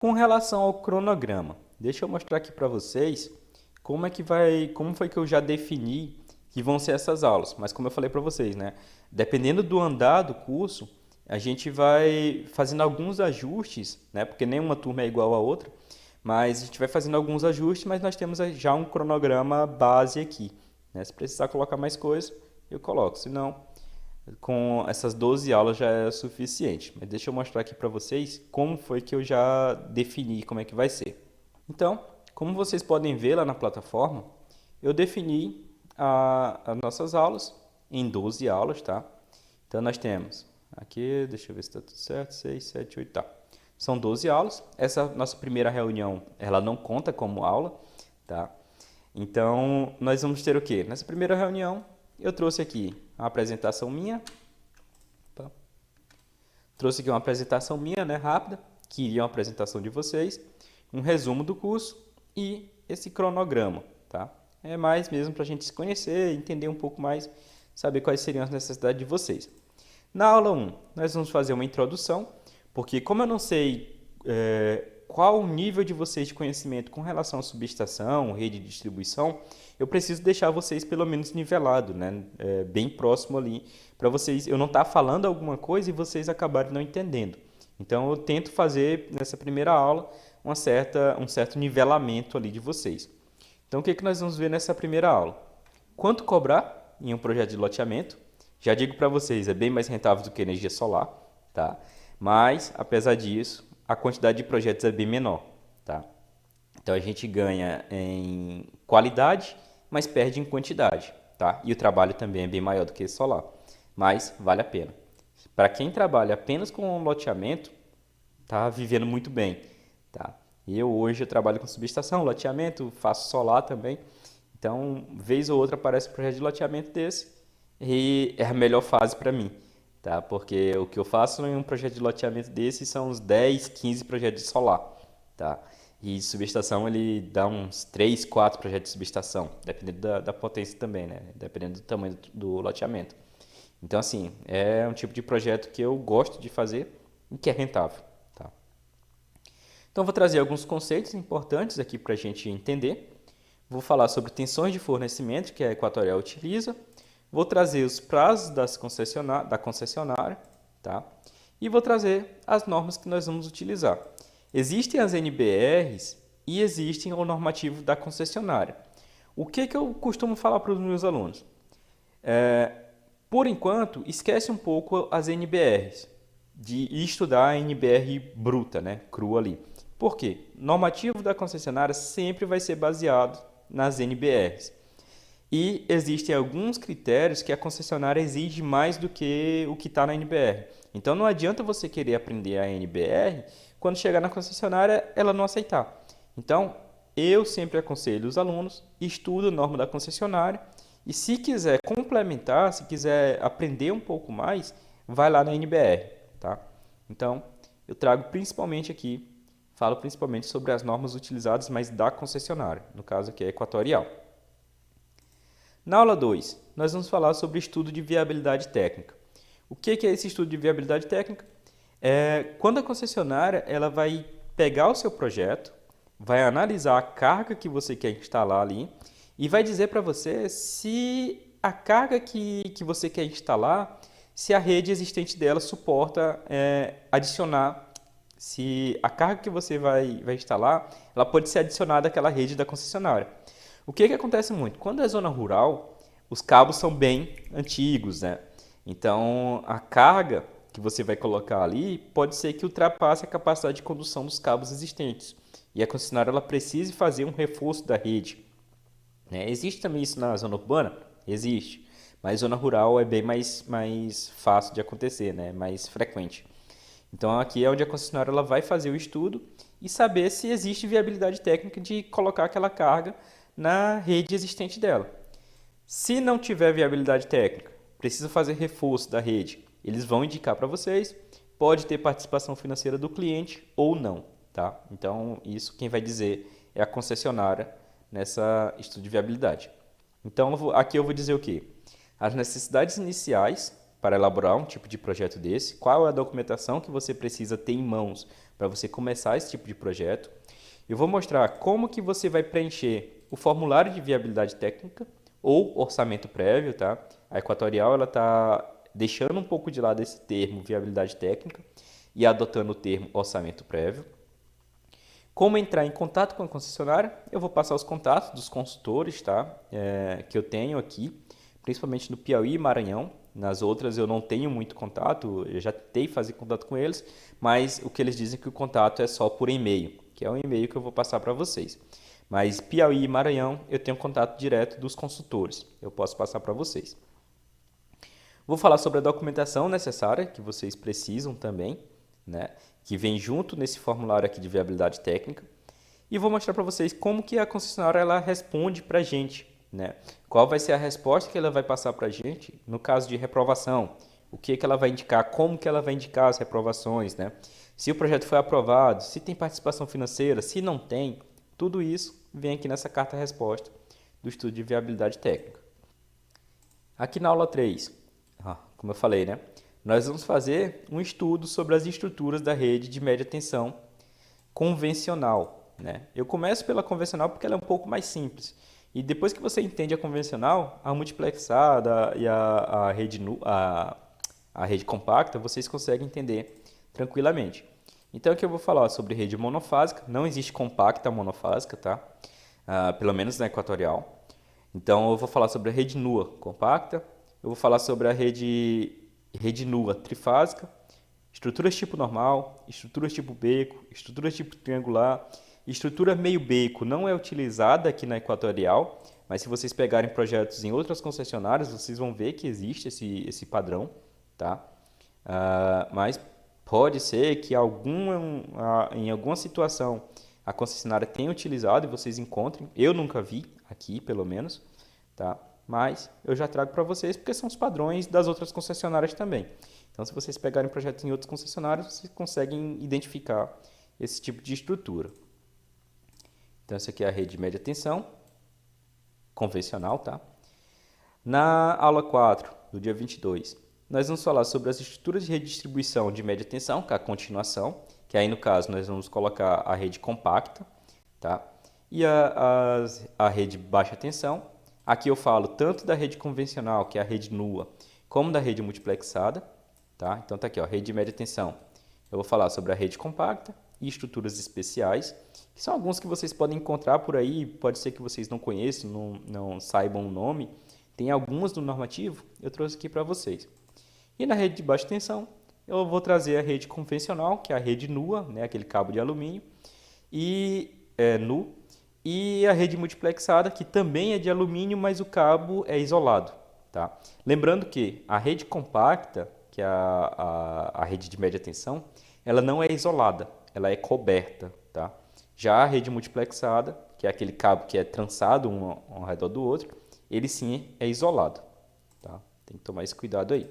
Com relação ao cronograma, deixa eu mostrar aqui para vocês como foi que eu já defini que vão ser essas aulas. Mas como eu falei para vocês, né? Dependendo do andar do curso, a gente vai fazendo alguns ajustes, né? Porque nenhuma turma é igual a outra, mas a gente vai fazendo alguns ajustes, mas nós temos já um cronograma base aqui, né? Se precisar colocar mais coisas, eu coloco. Se não, com essas 12 aulas já é suficiente. Mas deixa eu mostrar aqui para vocês como foi que eu já defini como é que vai ser. Então, como vocês podem ver lá na plataforma, eu defini as nossas aulas em 12 aulas, tá? Então nós temos aqui, deixa eu ver se está tudo certo, 6, 7, 8, tá. São 12 aulas. Essa nossa primeira reunião, ela não conta como aula, tá? Então, nós vamos ter o quê? Nessa primeira reunião, eu trouxe aqui uma apresentação minha. Opa. Trouxe aqui uma apresentação minha, né, rápida, que iria uma apresentação de vocês, um resumo do curso e esse cronograma, tá? É mais mesmo para a gente se conhecer, entender um pouco mais, saber quais seriam as necessidades de vocês. Na aula 1, nós vamos fazer uma introdução, porque como eu não sei qual o nível de vocês de conhecimento com relação à subestação, rede de distribuição, eu preciso deixar vocês pelo menos nivelado, né? Bem próximo ali, para vocês, eu não estar falando alguma coisa e vocês acabarem não entendendo. Então eu tento fazer nessa primeira aula um certo nivelamento ali de vocês. Então o que nós vamos ver nessa primeira aula? Quanto cobrar em um projeto de loteamento? Já digo para vocês, é bem mais rentável do que energia solar, tá? Mas, apesar disso, a quantidade de projetos é bem menor, tá? Então a gente ganha em qualidade, mas perde em quantidade, tá? E o trabalho também é bem maior do que solar, mas vale a pena. Para quem trabalha apenas com loteamento, tá vivendo muito bem, tá? Hoje eu trabalho com subestação, loteamento, faço solar também. Então, vez ou outra aparece um projeto de loteamento desse e é a melhor fase para mim, tá? Porque o que eu faço em um projeto de loteamento desse são uns 10, 15 projetos de solar, tá? E subestação ele dá uns 3, 4 projetos de subestação, dependendo da potência também, né? Dependendo do tamanho do loteamento. Então, assim, é um tipo de projeto que eu gosto de fazer e que é rentável, tá? Então, vou trazer alguns conceitos importantes aqui para a gente entender. Vou falar sobre tensões de fornecimento que a Equatorial utiliza. Vou trazer os prazos da concessionária, tá? E vou trazer as normas que nós vamos utilizar. Existem as NBRs e existem o normativo da concessionária. O que eu costumo falar para os meus alunos? Por enquanto, esquece um pouco as NBRs, de estudar a NBR bruta, né, crua ali. Por quê? Normativo da concessionária sempre vai ser baseado nas NBRs. E existem alguns critérios que a concessionária exige mais do que o que está na NBR. Então não adianta você querer aprender a NBR, quando chegar na concessionária ela não aceitar. Então eu sempre aconselho os alunos, estuda a norma da concessionária e se quiser complementar, se quiser aprender um pouco mais, vai lá na NBR, tá? Então eu trago principalmente aqui, falo principalmente sobre as normas utilizadas, mas da concessionária, no caso aqui é Equatorial. Na aula 2, nós vamos falar sobre estudo de viabilidade técnica. O que é esse estudo de viabilidade técnica? Quando a concessionária ela vai pegar o seu projeto, vai analisar a carga que você quer instalar ali e vai dizer para você se a carga que você quer instalar, se a rede existente dela suporta adicionar, se a carga que você vai instalar, ela pode ser adicionada àquela rede da concessionária. O que acontece muito? Quando é zona rural, os cabos são bem antigos, né? Então, a carga que você vai colocar ali pode ser que ultrapasse a capacidade de condução dos cabos existentes. E a concessionária ela precise fazer um reforço da rede, né? Existe também isso na zona urbana? Existe. Mas zona rural é bem mais fácil de acontecer, né? Mais frequente. Então, aqui é onde a concessionária ela vai fazer o estudo e saber se existe viabilidade técnica de colocar aquela carga na rede existente dela. Se não tiver viabilidade técnica, precisa fazer reforço da rede, eles vão indicar para vocês, pode ter participação financeira do cliente ou não, tá? Então, isso quem vai dizer é a concessionária nessa estudo de viabilidade. Então, aqui eu vou dizer o quê? As necessidades iniciais para elaborar um tipo de projeto desse, qual é a documentação que você precisa ter em mãos para você começar esse tipo de projeto. Eu vou mostrar como que você vai preencher o formulário de viabilidade técnica ou orçamento prévio, tá? A Equatorial ela está deixando um pouco de lado esse termo viabilidade técnica e adotando o termo orçamento prévio. Como entrar em contato com a concessionária, eu vou passar os contatos dos consultores, tá? Que eu tenho aqui, principalmente no Piauí e Maranhão. Nas outras eu não tenho muito contato, eu já tentei fazer contato com eles, mas o que eles dizem é que o contato é só por e-mail, que é um e-mail que eu vou passar para vocês. Mas Piauí e Maranhão eu tenho contato direto dos consultores, eu posso passar para vocês. Vou falar sobre a documentação necessária que vocês precisam também, né? Que vem junto nesse formulário aqui de viabilidade técnica. E vou mostrar para vocês como que a concessionária ela responde para a gente, né? Qual vai ser a resposta que ela vai passar para a gente no caso de reprovação. O que ela vai indicar, como que ela vai indicar as reprovações, né? Se o projeto foi aprovado, se tem participação financeira, se não tem, tudo isso vem aqui nessa carta-resposta do estudo de viabilidade técnica. Aqui na aula 3, como eu falei, né? Nós vamos fazer um estudo sobre as estruturas da rede de média tensão convencional, né? Eu começo pela convencional porque ela é um pouco mais simples. E depois que você entende a convencional, a multiplexada e a rede compacta, vocês conseguem entender tranquilamente. Então aqui eu vou falar sobre rede monofásica. Não existe compacta monofásica, tá? Pelo menos na equatorial. Então eu vou falar sobre a rede nua compacta. Eu vou falar sobre a rede nua trifásica, estruturas tipo normal, estruturas tipo beco, estruturas tipo triangular. Estrutura meio beco não é utilizada aqui na equatorial, mas se vocês pegarem projetos em outras concessionárias, vocês vão ver que existe esse padrão, tá? Mas pode ser que em alguma situação a concessionária tenha utilizado e vocês encontrem. Eu nunca vi aqui, pelo menos, tá? Mas eu já trago para vocês porque são os padrões das outras concessionárias também. Então, se vocês pegarem projetos em outras concessionárias, vocês conseguem identificar esse tipo de estrutura. Então, essa aqui é a rede de média tensão convencional, tá? Na aula 4, do dia 22, nós vamos falar sobre as estruturas de redistribuição de média tensão, que é a continuação, que aí no caso nós vamos colocar a rede compacta, tá? E a rede baixa tensão. Aqui eu falo tanto da rede convencional, que é a rede nua, como da rede multiplexada, tá? Então tá aqui, ó, rede de média tensão. Eu vou falar sobre a rede compacta e estruturas especiais, que são alguns que vocês podem encontrar por aí, pode ser que vocês não conheçam, não saibam o nome. Tem algumas no normativo, eu trouxe aqui para vocês. E na rede de baixa tensão, eu vou trazer a rede convencional, que é a rede nua, né, aquele cabo de alumínio, nu, e a rede multiplexada, que também é de alumínio, mas o cabo é isolado, tá? Lembrando que a rede compacta, que é a rede de média tensão, ela não é isolada, ela é coberta, tá? Já a rede multiplexada, que é aquele cabo que é trançado um ao redor do outro, ele sim é isolado, tá? Tem que tomar esse cuidado aí.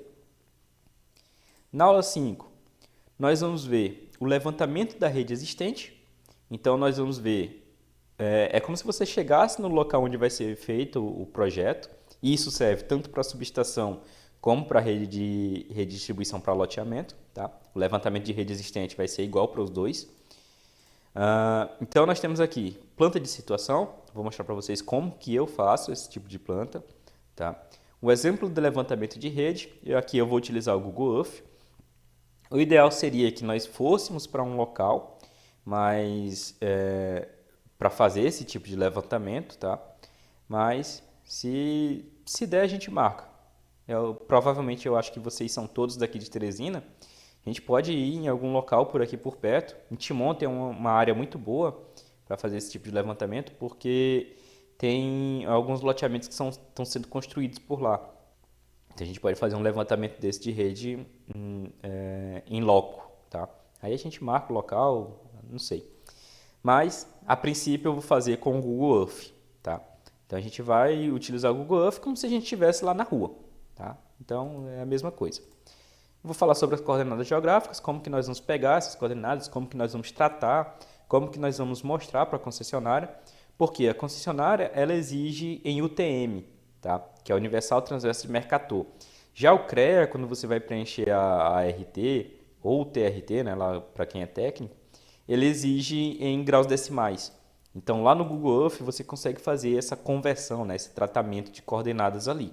Na aula 5, nós vamos ver o levantamento da rede existente. Então, nós vamos ver, é como se você chegasse no local onde vai ser feito o projeto, e isso serve tanto para a subestação como para a rede de redistribuição para loteamento, tá? O levantamento de rede existente vai ser igual para os dois. Então, nós temos aqui planta de situação. Vou mostrar para vocês como que eu faço esse tipo de planta, tá? O exemplo de levantamento de rede, aqui eu vou utilizar o Google Earth. O ideal seria que nós fôssemos para um local, mas para fazer esse tipo de levantamento, tá? Mas se der, a gente marca. Provavelmente eu acho que vocês são todos daqui de Teresina. A gente pode ir em algum local por aqui por perto. Em Timon tem uma área muito boa para fazer esse tipo de levantamento, porque tem alguns loteamentos que estão sendo construídos por lá. Então a gente pode fazer um levantamento desse de rede em loco, tá? Aí a gente marca o local, não sei. Mas, a princípio, eu vou fazer com o Google Earth, tá? Então a gente vai utilizar o Google Earth como se a gente estivesse lá na rua, tá? Então é a mesma coisa. Vou falar sobre as coordenadas geográficas, como que nós vamos pegar essas coordenadas, como que nós vamos tratar, como que nós vamos mostrar para a concessionária, porque a concessionária ela exige em UTM, tá? Que é Universal Transverso de Mercator. Já o CREA, quando você vai preencher a ART ou o TRT, né, lá para quem é técnico, ele exige em graus decimais. Então, lá no Google Earth, você consegue fazer essa conversão, né, esse tratamento de coordenadas ali,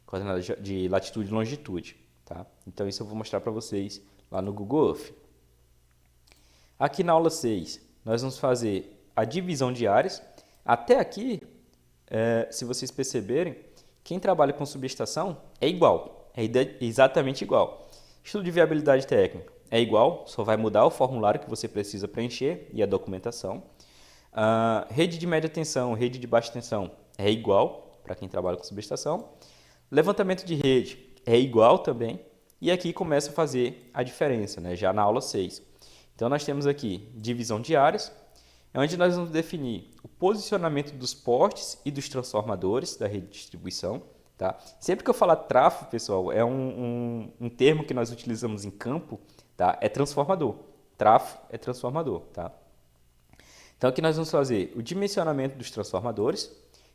coordenadas de latitude e longitude. Tá? Então, isso eu vou mostrar para vocês lá no Google Earth. Aqui na aula 6, nós vamos fazer a divisão de áreas. Até aqui, se vocês perceberem, quem trabalha com subestação é igual, exatamente igual. Estudo de viabilidade técnica é igual, só vai mudar o formulário que você precisa preencher e a documentação. Rede de média tensão, rede de baixa tensão é igual para quem trabalha com subestação. Levantamento de rede é igual também. E aqui começa a fazer a diferença, né? Já na aula 6. Então, nós temos aqui divisão de áreas, onde nós vamos definir o posicionamento dos postes e dos transformadores da rede de distribuição. Tá? Sempre que eu falar trafo, pessoal, é um termo que nós utilizamos em campo, tá? É transformador. Trafo é transformador. Tá? Então, aqui nós vamos fazer o dimensionamento dos transformadores.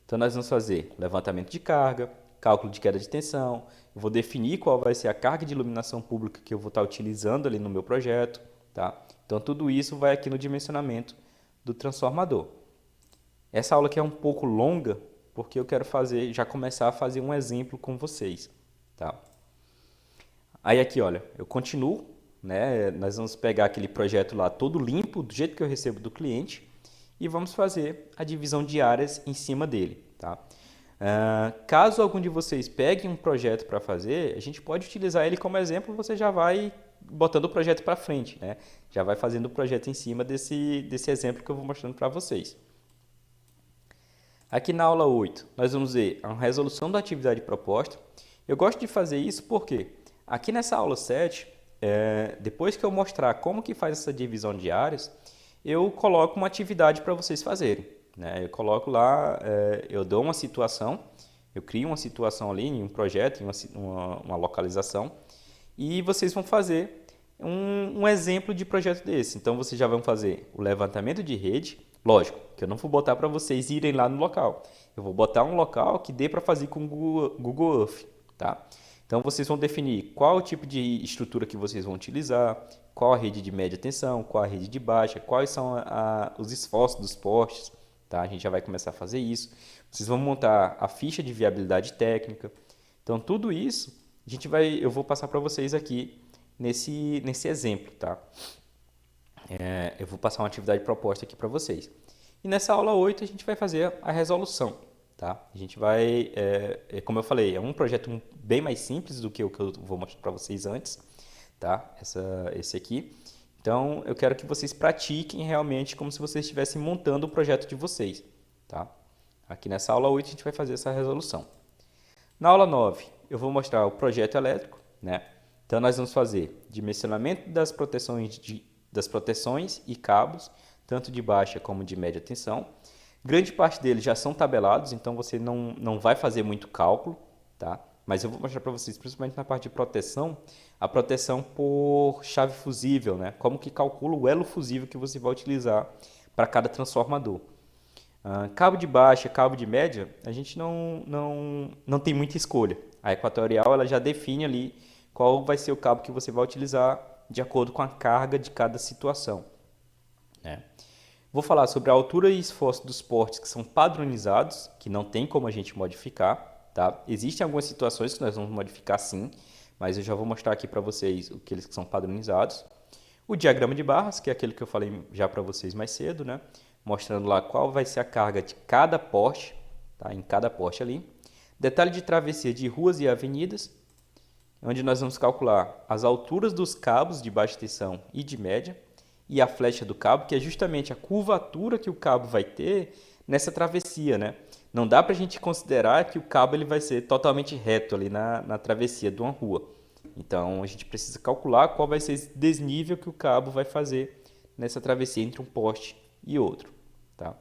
Então, nós vamos fazer levantamento de carga, cálculo de queda de tensão. Eu vou definir qual vai ser a carga de iluminação pública que eu vou estar utilizando ali no meu projeto. Tá? Então, tudo isso vai aqui no dimensionamento do transformador. Essa aula aqui é um pouco longa, porque eu quero já começar a fazer um exemplo com vocês. Tá? Aí aqui, olha, eu continuo, né? Nós vamos pegar aquele projeto lá todo limpo, do jeito que eu recebo do cliente, e vamos fazer a divisão de áreas em cima dele. Tá? Caso algum de vocês pegue um projeto para fazer, a gente pode utilizar ele como exemplo, você já vai botando o projeto para frente, né? Já vai fazendo o projeto em cima desse exemplo que eu vou mostrando para vocês. Aqui na aula 8, nós vamos ver a resolução da atividade proposta. Eu gosto de fazer isso porque aqui nessa aula 7, depois que eu mostrar como que faz essa divisão de áreas, eu coloco uma atividade para vocês fazerem. Né? Eu coloco lá, eu dou uma situação, eu crio uma situação ali em um projeto, em uma localização, e vocês vão fazer um exemplo de projeto desse. Então, vocês já vão fazer o levantamento de rede. Lógico que eu não vou botar para vocês irem lá no local. Eu vou botar um local que dê para fazer com o Google Earth. Tá? Então, vocês vão definir qual o tipo de estrutura que vocês vão utilizar, qual a rede de média tensão, qual a rede de baixa, quais são os esforços dos postes. Tá? A gente já vai começar a fazer isso. Vocês vão montar a ficha de viabilidade técnica. Então, tudo isso eu vou passar para vocês aqui nesse exemplo. Tá? Eu vou passar uma atividade proposta aqui para vocês. E nessa aula 8 a gente vai fazer a resolução. Tá? A gente vai, como eu falei, é um projeto bem mais simples do que o que eu vou mostrar para vocês antes. Tá? Esse aqui. Então, eu quero que vocês pratiquem realmente como se vocês estivessem montando o projeto de vocês. Tá? Aqui nessa aula 8 a gente vai fazer essa resolução. Na aula 9, eu vou mostrar o projeto elétrico. Né? Então, nós vamos fazer dimensionamento das proteções e cabos, tanto de baixa como de média tensão. Grande parte deles já são tabelados, então você não vai fazer muito cálculo. Tá? Mas eu vou mostrar para vocês, principalmente na parte de proteção, a proteção por chave fusível, né? Como que calcula o elo fusível que você vai utilizar para cada transformador. Cabo de baixa, cabo de média, a gente não tem muita escolha. A Equatorial ela já define ali qual vai ser o cabo que você vai utilizar de acordo com a carga de cada situação. Né? Vou falar sobre a altura e esforço dos portes que são padronizados, que não tem como a gente modificar. Tá? Existem algumas situações que nós vamos modificar sim, mas eu já vou mostrar aqui para vocês aqueles que são padronizados. O diagrama de barras, que é aquele que eu falei já para vocês mais cedo, né? Mostrando lá qual vai ser a carga de cada poste, tá? Em cada poste ali. Detalhe de travessia de ruas e avenidas, onde nós vamos calcular as alturas dos cabos de baixa tensão e de média, e a flecha do cabo, que é justamente a curvatura que o cabo vai ter nessa travessia, né? Não dá para a gente considerar que o cabo ele vai ser totalmente reto ali na travessia de uma rua. Então, a gente precisa calcular qual vai ser esse desnível que o cabo vai fazer nessa travessia entre um poste e outro. Tá?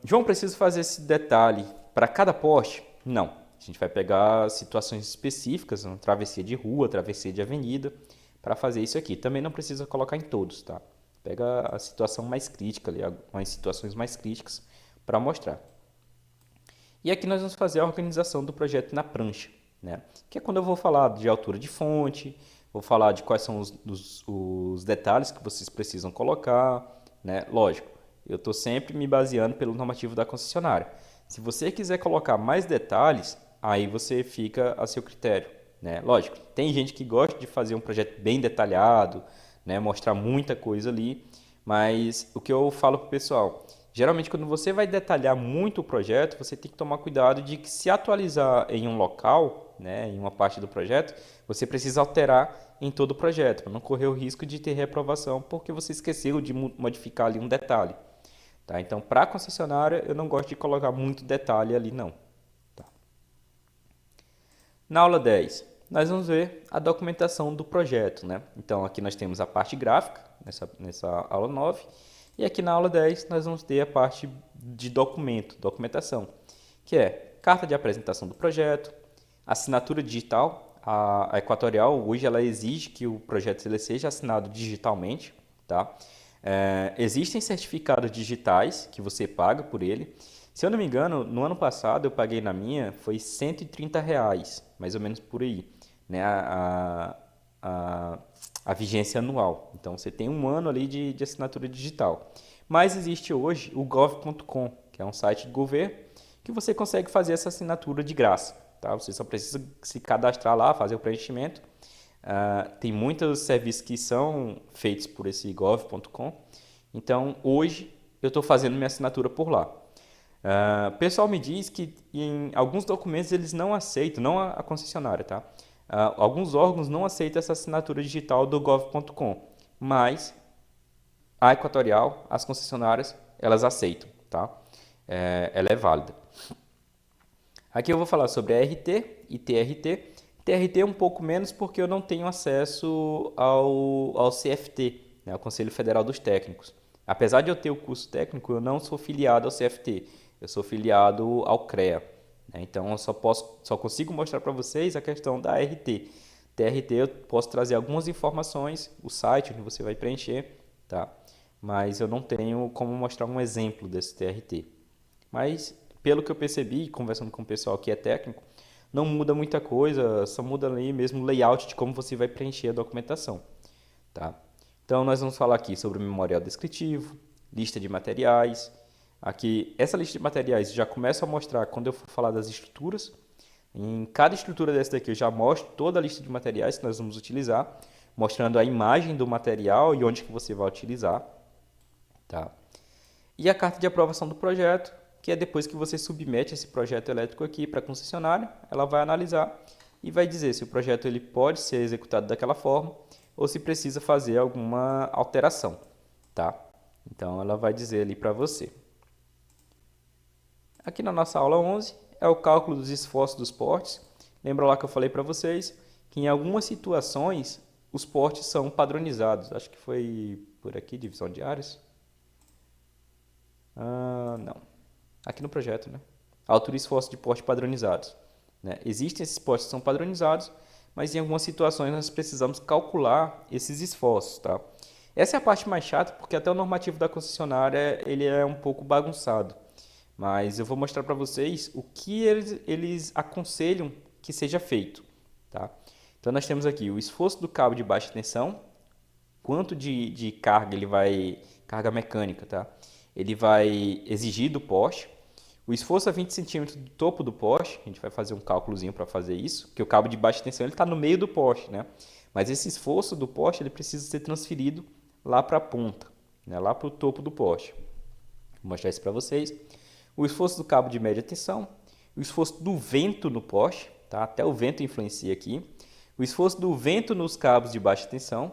João, preciso fazer esse detalhe para cada poste? Não. A gente vai pegar situações específicas, uma travessia de rua, travessia de avenida, para fazer isso aqui. Também não precisa colocar em todos. Tá? Pega a situação mais crítica, ali, as situações mais críticas, para mostrar. E aqui nós vamos fazer a organização do projeto na prancha. né? Que é quando eu vou falar de altura de fonte, vou falar de quais são os detalhes que vocês precisam colocar, né? Lógico, eu estou sempre me baseando pelo normativo da concessionária. Se você quiser colocar mais detalhes, aí você fica a seu critério, né? Lógico, tem gente que gosta de fazer um projeto bem detalhado, né? Mostrar muita coisa ali, mas o que eu falo para o pessoal, geralmente quando você vai detalhar muito o projeto, você tem que tomar cuidado de que se atualizar em um local, né, em uma parte do projeto, você precisa alterar em todo o projeto, para não correr o risco de ter reprovação, porque você esqueceu de modificar ali um detalhe. Tá? Então, para a concessionária, eu não gosto de colocar muito detalhe ali, não. Tá? Na aula 10, nós vamos ver a documentação do projeto. Né? Então, aqui nós temos a parte gráfica, nessa aula 9, e aqui na aula 10, nós vamos ter a parte de documentação, que é carta de apresentação do projeto, assinatura digital. A Equatorial, hoje, ela exige que o projeto ele seja assinado digitalmente. Tá? Existem certificados digitais que você paga por ele. Se eu não me engano, no ano passado eu paguei na minha, foi R$ 130, mais ou menos por aí, né? A vigência anual. Então você tem um ano ali de assinatura digital. Mas existe hoje o gov.com, que é um site do governo, que você consegue fazer essa assinatura de graça. Tá? Você só precisa se cadastrar lá, fazer o preenchimento. Tem muitos serviços que são feitos por esse gov.com. Então, hoje, eu estou fazendo minha assinatura por lá. O pessoal me diz que em alguns documentos eles não aceitam, não a concessionária, tá? Alguns órgãos não aceitam essa assinatura digital do gov.com, mas a Equatorial, as concessionárias, elas aceitam, tá? Ela é válida. Aqui eu vou falar sobre RT e TRT. TRT é um pouco menos porque eu não tenho acesso ao CFT, né, ao Conselho Federal dos Técnicos. Apesar de eu ter o curso técnico, eu não sou filiado ao CFT, eu sou filiado ao CREA. Né, então eu só consigo mostrar para vocês a questão da RT. TRT eu posso trazer algumas informações, o site onde você vai preencher, tá? Mas eu não tenho como mostrar um exemplo desse TRT. Mas pelo que eu percebi, conversando com o pessoal que é técnico, não muda muita coisa, só muda ali mesmo o layout de como você vai preencher a documentação. Tá? Então, nós vamos falar aqui sobre o memorial descritivo, lista de materiais. Aqui, essa lista de materiais já começa a mostrar quando eu for falar das estruturas. Em cada estrutura dessa daqui eu já mostro toda a lista de materiais que nós vamos utilizar, mostrando a imagem do material e onde que você vai utilizar. Tá? E a carta de aprovação do projeto, que é depois que você submete esse projeto elétrico aqui para a concessionária, ela vai analisar e vai dizer se o projeto ele pode ser executado daquela forma ou se precisa fazer alguma alteração, tá? Então ela vai dizer ali para você. Aqui na nossa aula 11 é o cálculo dos esforços dos portes. Lembra lá que eu falei para vocês que em algumas situações os portes são padronizados. Acho que foi por aqui, divisão de áreas. Não. Aqui no projeto, né? Altura e esforço de porte padronizados. Né? Existem esses portes que são padronizados, mas em algumas situações nós precisamos calcular esses esforços, tá? Essa é a parte mais chata, porque até o normativo da concessionária ele é um pouco bagunçado. Mas eu vou mostrar para vocês o que eles aconselham que seja feito, tá? Então nós temos aqui o esforço do cabo de baixa tensão, quanto de carga ele vai, carga mecânica, tá? Ele vai exigir do poste. O esforço a 20 centímetros do topo do poste, a gente vai fazer um cálculozinho para fazer isso, porque o cabo de baixa tensão está no meio do poste, né? Mas esse esforço do poste ele precisa ser transferido lá para a ponta, né? Lá para o topo do poste. Vou mostrar isso para vocês. O esforço do cabo de média tensão, o esforço do vento no poste, tá? Até o vento influencia aqui. O esforço do vento nos cabos de baixa tensão.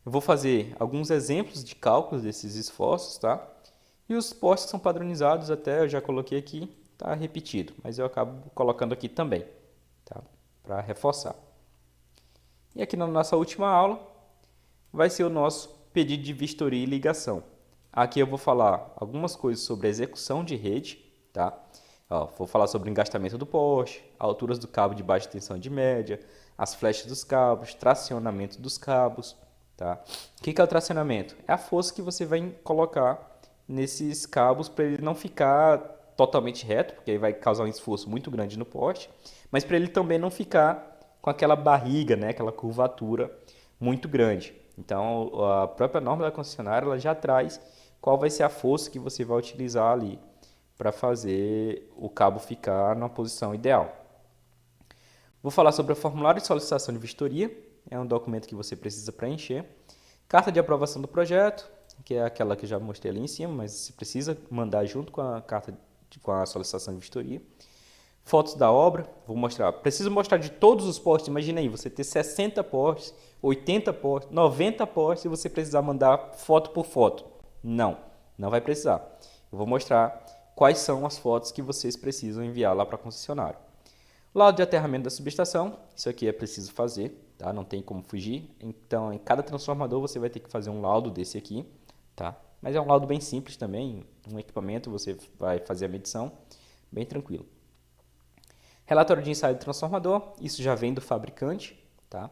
Eu vou fazer alguns exemplos de cálculos desses esforços, tá? E os postes são padronizados, até eu já coloquei aqui, está repetido, mas eu acabo colocando aqui também, tá? Para reforçar. E aqui na nossa última aula vai ser o nosso pedido de vistoria e ligação. Aqui eu vou falar algumas coisas sobre a execução de rede, tá? Vou falar sobre o engastamento do poste, alturas do cabo de baixa tensão e de média, as flechas dos cabos, tracionamento dos cabos, tá? O que é o tracionamento? É a força que você vai colocar nesses cabos para ele não ficar totalmente reto, porque aí vai causar um esforço muito grande no poste, mas para ele também não ficar com aquela barriga, né, aquela curvatura muito grande. Então, a própria norma da concessionária ela já traz qual vai ser a força que você vai utilizar ali para fazer o cabo ficar na posição ideal. Vou falar sobre o formulário de solicitação de vistoria, é um documento que você precisa preencher. Carta de aprovação do projeto, que é aquela que eu já mostrei ali em cima, mas você precisa mandar junto com a carta com a solicitação de vistoria. Fotos da obra, vou mostrar. Preciso mostrar de todos os postes. Imagina aí, você ter 60 postes, 80 postes, 90 postes e você precisar mandar foto por foto. Não, não vai precisar. Eu vou mostrar quais são as fotos que vocês precisam enviar lá para a concessionária. Laudo de aterramento da subestação, isso aqui é preciso fazer, tá? Não tem como fugir. Então, em cada transformador você vai ter que fazer um laudo desse aqui, tá? Mas é um laudo bem simples também, um equipamento você vai fazer a medição, bem tranquilo. Relatório de ensaio do transformador, isso já vem do fabricante, tá?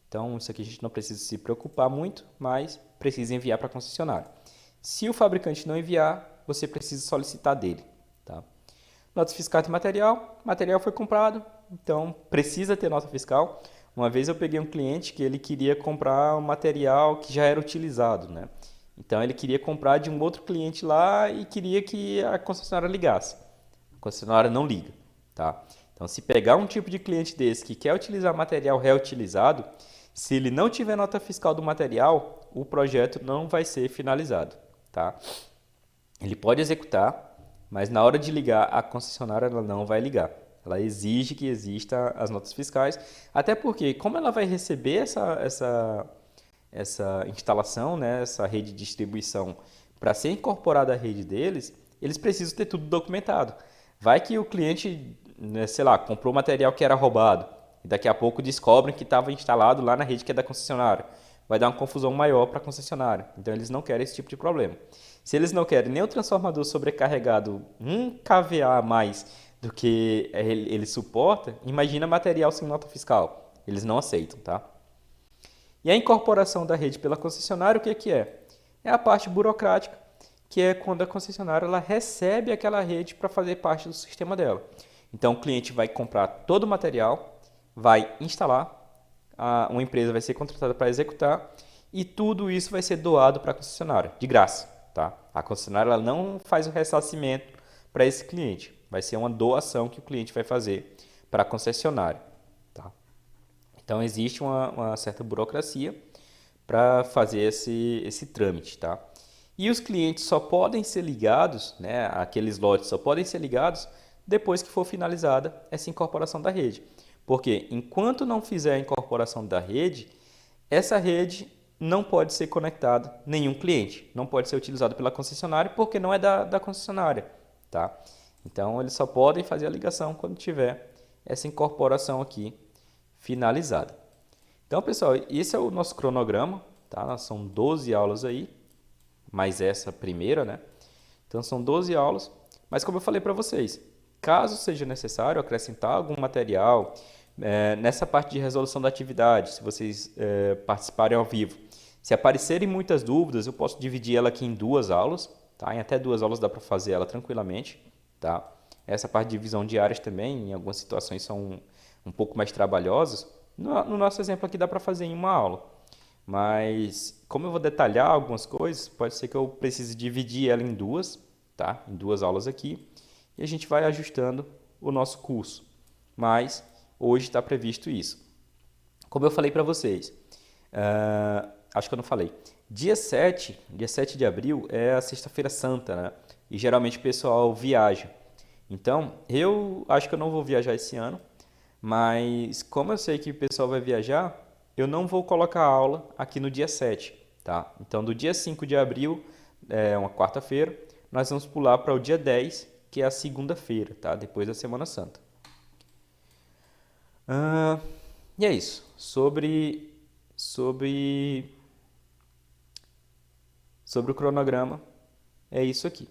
Então, isso aqui a gente não precisa se preocupar muito, mas precisa enviar para a concessionária. Se o fabricante não enviar, você precisa solicitar dele, tá? Notas fiscais de material, material foi comprado, então precisa ter nota fiscal. Uma vez eu peguei um cliente que ele queria comprar um material que já era utilizado, né? Então ele queria comprar de um outro cliente lá e queria que a concessionária ligasse. A concessionária não liga, tá? Então se pegar um tipo de cliente desse que quer utilizar material reutilizado, se ele não tiver nota fiscal do material, o projeto não vai ser finalizado, tá? Ele pode executar, mas na hora de ligar, a concessionária ela não vai ligar. Ela exige que exista as notas fiscais, até porque, como ela vai receber essa instalação, né, essa rede de distribuição, para ser incorporada à rede deles, eles precisam ter tudo documentado. Vai que o cliente, né, sei lá, comprou material que era roubado, e daqui a pouco descobrem que estava instalado lá na rede que é da concessionária. Vai dar uma confusão maior para a concessionária. Então, eles não querem esse tipo de problema. Se eles não querem nem o transformador sobrecarregado 1 kVA a mais do que ele suporta, imagina material sem nota fiscal. Eles não aceitam, tá? E a incorporação da rede pela concessionária, o que é? É a parte burocrática, que é quando a concessionária ela recebe aquela rede para fazer parte do sistema dela. Então, o cliente vai comprar todo o material, vai instalar, uma empresa vai ser contratada para executar e tudo isso vai ser doado para a concessionária, de graça. Tá? A concessionária ela não faz o ressarcimento para esse cliente. Vai ser uma doação que o cliente vai fazer para a concessionária. Tá? Então, existe uma certa burocracia para fazer esse trâmite. Tá? E os clientes só podem ser ligados, né, aqueles lotes só podem ser ligados depois que for finalizada essa incorporação da rede. Porque enquanto não fizer a incorporação da rede, essa rede não pode ser conectado nenhum cliente, não pode ser utilizado pela concessionária porque não é da concessionária, tá? Então, eles só podem fazer a ligação quando tiver essa incorporação aqui finalizada. Então, pessoal, esse é o nosso cronograma, tá? São 12 aulas aí, mais essa primeira, né? Então, são 12 aulas, mas como eu falei para vocês, caso seja necessário acrescentar algum material, nessa parte de resolução da atividade, se vocês participarem ao vivo, se aparecerem muitas dúvidas, eu posso dividir ela aqui em 2 aulas, tá? Em até 2 aulas dá para fazer ela tranquilamente, tá? Essa parte de divisão de áreas também, em algumas situações são um pouco mais trabalhosas. No nosso exemplo aqui dá para fazer em uma aula, mas como eu vou detalhar algumas coisas, pode ser que eu precise dividir ela em 2, tá? Em 2 aulas aqui, e a gente vai ajustando o nosso curso. Mas hoje está previsto isso. Como eu falei para vocês, acho que eu não falei, dia 7 de abril é a sexta-feira santa, né? E geralmente o pessoal viaja. Então, eu acho que eu não vou viajar esse ano, mas como eu sei que o pessoal vai viajar, eu não vou colocar aula aqui no dia 7, tá? Então, do dia 5 de abril, é uma quarta-feira, nós vamos pular para o dia 10, que é a segunda-feira, tá? Depois da Semana Santa. E é isso. Sobre o cronograma, é isso aqui.